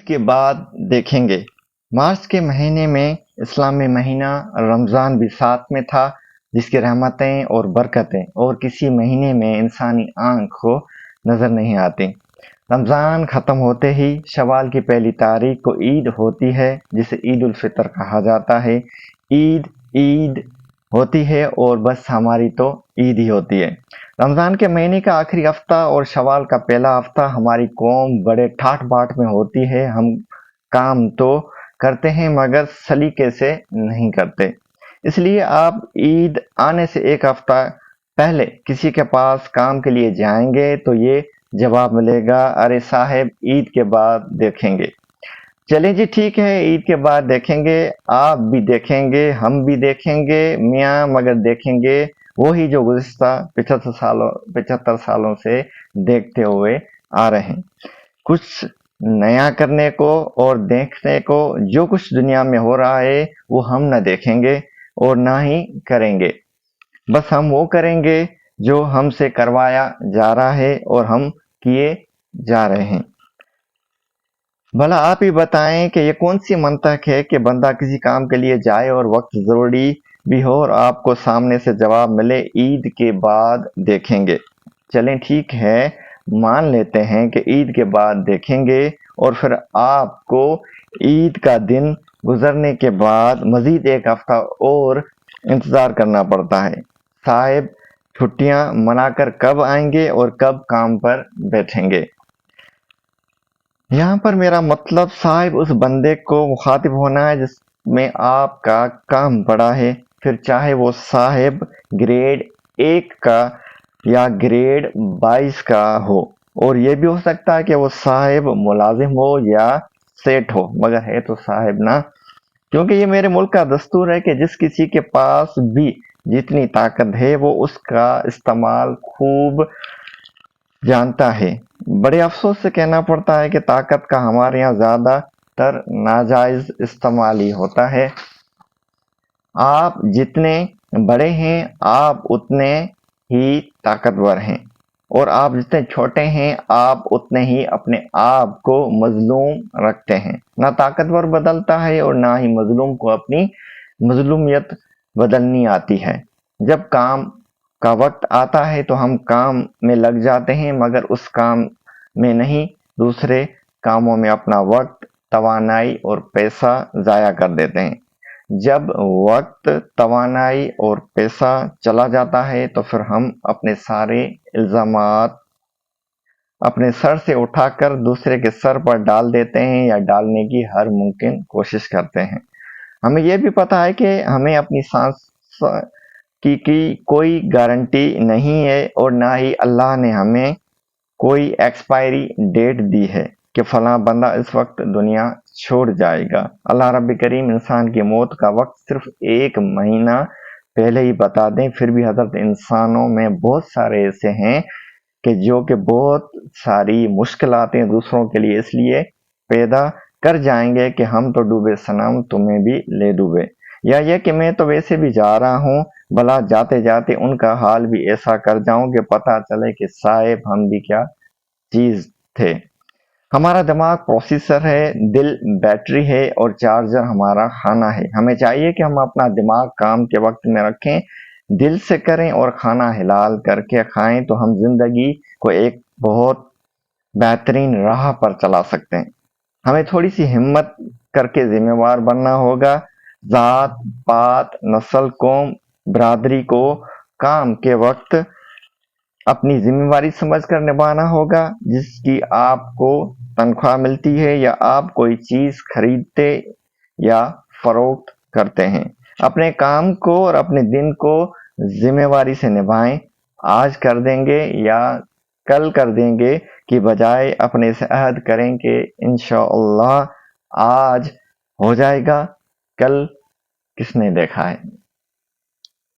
کے بعد دیکھیں گے۔ مارچ کے مہینے میں اسلامی مہینہ رمضان بھی ساتھ میں تھا، جس کی رحمتیں اور برکتیں اور کسی مہینے میں انسانی آنکھ کو نظر نہیں آتی۔ رمضان ختم ہوتے ہی شوال کی پہلی تاریخ کو عید ہوتی ہے، جسے عید الفطر کہا جاتا ہے۔ عید ہوتی ہے اور بس ہماری تو عید ہی ہوتی ہے۔ رمضان کے مہینے کا آخری ہفتہ اور شوال کا پہلا ہفتہ ہماری قوم بڑے ٹھاٹ باٹ میں ہوتی ہے۔ ہم کام تو کرتے ہیں مگر سلیقے سے نہیں کرتے۔ اس لیے آپ عید آنے سے ایک ہفتہ پہلے کسی کے پاس کام کے لیے جائیں گے تو یہ جواب ملے گا، ارے صاحب عید کے بعد دیکھیں گے۔ چلیں جی ٹھیک ہے، عید کے بعد دیکھیں گے، آپ بھی دیکھیں گے، ہم بھی دیکھیں گے میاں، مگر دیکھیں گے وہی جو گزشتہ 75 سالوں سے دیکھتے ہوئے آ رہے ہیں۔ کچھ نیا کرنے کو اور دیکھنے کو جو کچھ دنیا میں ہو رہا ہے وہ ہم نہ دیکھیں گے اور نہ ہی کریں گے۔ بس ہم وہ کریں گے جو ہم سے کروایا جا رہا ہے اور ہم کیے جا رہے ہیں۔ بھلا آپ ہی بتائیں کہ یہ کون سی منطق ہے کہ بندہ کسی کام کے لیے جائے اور وقت ضروری بھی ہو اور آپ کو سامنے سے جواب ملے عید کے بعد دیکھیں گے۔ چلیں ٹھیک ہے، مان لیتے ہیں کہ عید کے بعد دیکھیں گے، اور پھر آپ کو عید کا دن گزرنے کے بعد مزید ایک ہفتہ اور انتظار کرنا پڑتا ہے۔ صاحب چھٹیاں منا کر کب آئیں گے اور کب کام پر بیٹھیں گے؟ یہاں پر میرا مطلب صاحب اس بندے کو مخاطب ہونا ہے جس میں آپ کا کام پڑا ہے، پھر چاہے وہ صاحب گریڈ 1 کا یا گریڈ 22 کا ہو، اور یہ بھی ہو سکتا ہے کہ وہ صاحب ملازم ہو یا سیٹ ہو، مگر ہے تو صاحب نا، کیونکہ یہ میرے ملک کا دستور ہے کہ جس کسی کے پاس بھی جتنی طاقت ہے وہ اس کا استعمال خوب جانتا ہے۔ بڑے افسوس سے کہنا پڑتا ہے کہ طاقت کا ہمارے یہاں زیادہ تر ناجائز استعمال ہی ہوتا ہے۔ آپ جتنے بڑے ہیں آپ اتنے ہی طاقتور ہیں، اور آپ جتنے چھوٹے ہیں آپ اتنے ہی اپنے آپ کو مظلوم رکھتے ہیں۔ نہ طاقتور بدلتا ہے اور نہ ہی مظلوم کو اپنی مظلومیت بدلنی آتی ہے۔ جب کام کا وقت آتا ہے تو ہم کام میں لگ جاتے ہیں، مگر اس کام میں نہیں، دوسرے کاموں میں اپنا وقت، توانائی اور پیسہ ضائع کر دیتے ہیں۔ جب وقت، توانائی اور پیسہ چلا جاتا ہے تو پھر ہم اپنے سارے الزامات اپنے سر سے اٹھا کر دوسرے کے سر پر ڈال دیتے ہیں یا ڈالنے کی ہر ممکن کوشش کرتے ہیں۔ ہمیں یہ بھی پتا ہے کہ ہمیں اپنی سانس کی کوئی گارنٹی نہیں ہے، اور نہ ہی اللہ نے ہمیں کوئی ایکسپائری ڈیٹ دی ہے کہ فلاں بندہ اس وقت دنیا چھوڑ جائے گا۔ اللہ رب کریم انسان کی موت کا وقت صرف 1 مہینہ پہلے ہی بتا دیں، پھر بھی حضرت انسانوں میں بہت سارے ایسے ہیں کہ جو کہ بہت ساری مشکلاتیں دوسروں کے لیے اس لیے پیدا کر جائیں گے کہ ہم تو ڈوبے صنم تمہیں بھی لے ڈوبے، یا یہ کہ میں تو ویسے بھی جا رہا ہوں، بھلا جاتے جاتے ان کا حال بھی ایسا کر جاؤں کہ پتہ چلے کہ صاحب ہم بھی کیا چیز تھے۔ ہمارا دماغ پروسیسر ہے، دل بیٹری ہے اور چارجر ہمارا کھانا ہے۔ ہمیں چاہیے کہ ہم اپنا دماغ کام کے وقت میں رکھیں، دل سے کریں اور کھانا حلال کر کے کھائیں، تو ہم زندگی کو ایک بہت بہترین راہ پر چلا سکتے ہیں۔ ہمیں تھوڑی سی ہمت کر کے ذمہ وار بننا ہوگا۔ ذات پات، نسل، قوم، برادری کو کام کے وقت اپنی ذمہ داری سمجھ کر نبھانا ہوگا۔ جس کی آپ کو تنخواہ ملتی ہے یا آپ کوئی چیز خریدتے یا فروخت کرتے ہیں، اپنے کام کو اور اپنے دن کو ذمہ داری سے نبھائیں۔ آج کر دیں گے یا کل کر دیں گے کی بجائے اپنے سے عہد کریں کہ انشاءاللہ آج ہو جائے گا، کل کس نے دیکھا ہے۔